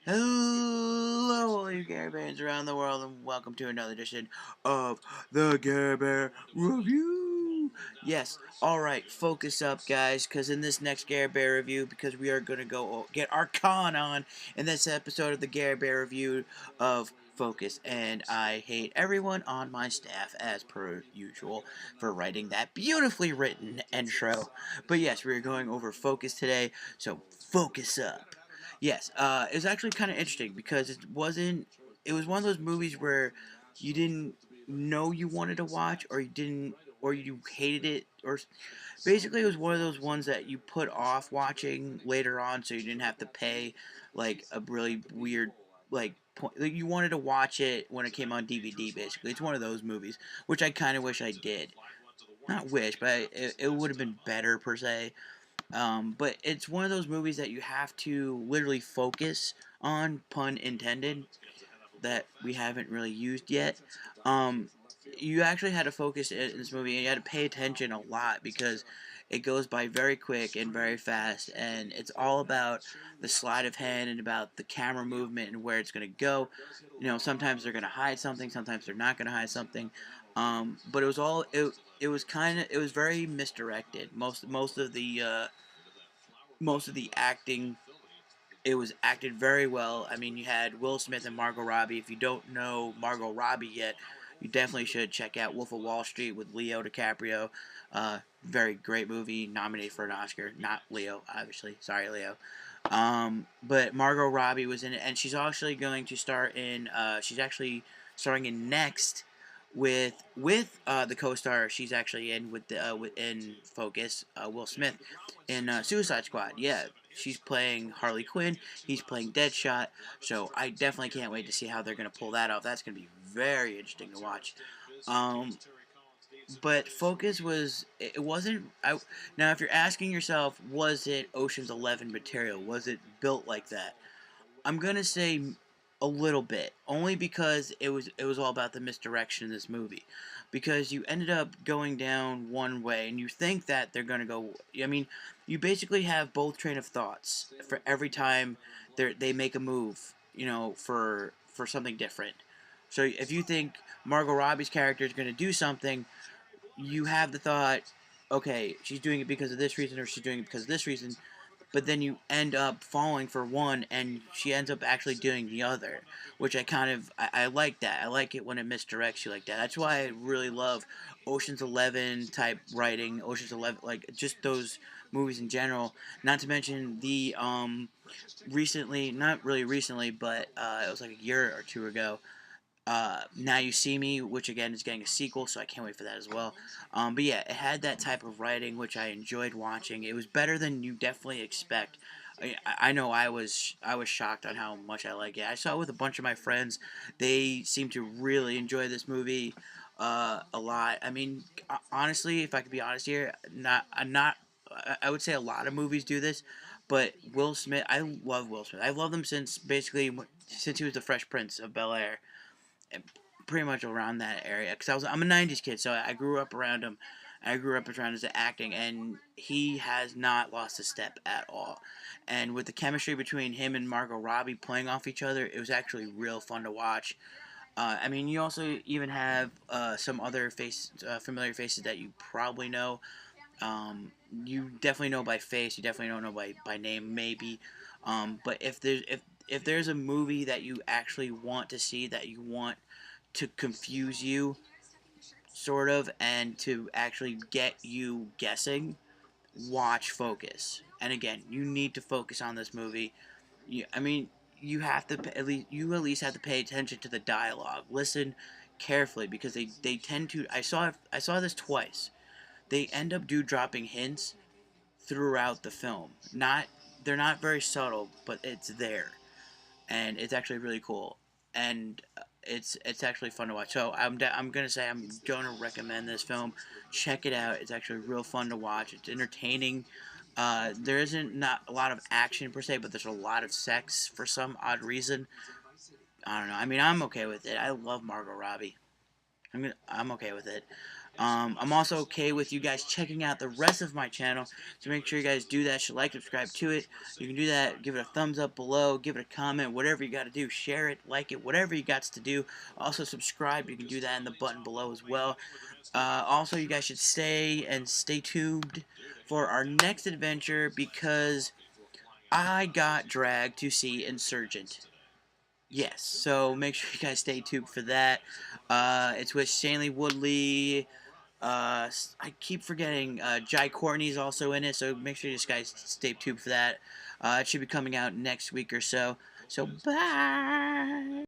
Hello, all you Care Bears around the world, and welcome to another edition of the Care Bear Review. Yes, alright, focus up, guys, because in this next Care Bear Review, because we are going to go get our con on in this episode of the Care Bear Review of Focus, and I hate everyone on my staff, as per usual, for writing that beautifully written intro. But yes, we are going over Focus today, so focus up. Yes, it was actually kind of interesting because it wasn't. It was one of those movies where you didn't know you wanted to watch, or you didn't, or you hated it, or basically it was one of those ones that you put off watching later on, so you didn't have to pay like a really weird point. Like, you wanted to watch it when it came on DVD. Basically, it's one of those movies, which I kind of wish I did. Not wish, but it would have been better per se. But it's one of those movies that you have to literally focus on, pun intended, that we haven't really used yet. Um, you actually had to focus in this movie, and you had to pay attention a lot because it goes by very quick and very fast, and it's all about the sleight of hand and about the camera movement and where it's going to go. You know, sometimes they're going to hide something, sometimes they're not going to hide something. But it was all it was kind of it was very misdirected. Most of the acting, it was acted very well. I mean, you had Will Smith and Margot Robbie. If you don't know Margot Robbie yet, you definitely should check out Wolf of Wall Street with Leo DiCaprio. Very great movie, nominated for an Oscar. Not Leo, obviously. Sorry, Leo. But Margot Robbie was in it, and she's actually going to star in. She's actually starring in Next with the co-star she's actually in in Focus, Will Smith, in Suicide Squad. Yeah, she's playing Harley Quinn. He's playing Deadshot. So I definitely can't wait to see how they're gonna pull that off. That's gonna be very interesting to watch. Um, but Focus was it wasn't. Now, if you're asking yourself, was it Ocean's 11 material? Was it built like that? I'm gonna say a little bit, only because it was all about the misdirection in this movie, because you ended up going down one way, and you think that they're gonna go. I mean, you basically have both train of thoughts for every time they make a move, for something different. So if you think Margot Robbie's character is gonna do something, you have the thought, okay, she's doing it because of this reason, or she's doing it because of this reason, but then you end up falling for one and she ends up actually doing the other, which I like that. I like it when it misdirects you like that. That's why I really love Ocean's 11 type writing, Ocean's 11, like just those movies in general. Not to mention the recently, not really recently, but it was like a year or two ago, Now You See Me, which again is getting a sequel, so I can't wait for that as well. But yeah, it had that type of writing, which I enjoyed watching. It was better than you definitely expect. I know I was shocked on how much I like it. I saw it with a bunch of my friends. They seem to really enjoy this movie a lot. I mean, honestly, if I could be honest here, not. I would say a lot of movies do this, but Will Smith, I love Will Smith. I've loved him since he was the Fresh Prince of Bel Air, pretty much around that area, because I'm a '90s kid, so I grew up around him. I grew up around his acting, and he has not lost a step at all. And with the chemistry between him and Margot Robbie playing off each other, it was actually real fun to watch. I mean, you also even have some other familiar faces that you probably know. You definitely know by face. You definitely don't know by name, maybe. But if there's a movie that you actually want to see, that you want to confuse you, sort of, and to actually get you guessing, watch Focus. And again, you need to focus on this movie. I mean, you have to at least have to pay attention to the dialogue. Listen carefully, because they tend to. I saw this twice. They end up dropping hints throughout the film. Not They're not very subtle, but it's there, and it's actually really cool, and it's actually fun to watch. So I'm gonna say I'm gonna recommend this film. Check it out. It's actually real fun to watch. It's entertaining. There isn't not a lot of action per se, but there's a lot of sex for some odd reason. I don't know. I mean, I'm okay with it. I love Margot Robbie. I'm okay with it. I'm also okay with you guys checking out the rest of my channel, so make sure you guys do that. Should like, subscribe to it. You can do that. Give it a thumbs up below. Give it a comment. Whatever you got to do. Share it, like it, whatever you got to do. Also subscribe. You can do that in the button below as well. Also, you guys should stay tuned for our next adventure because I got dragged to see Insurgent. Yes, so make sure you guys stay tuned for that. It's with Shailene Woodley. I keep forgetting Jai Courtney's also in it, so make sure you guys stay tuned for that. It should be coming out next week or so. So, bye!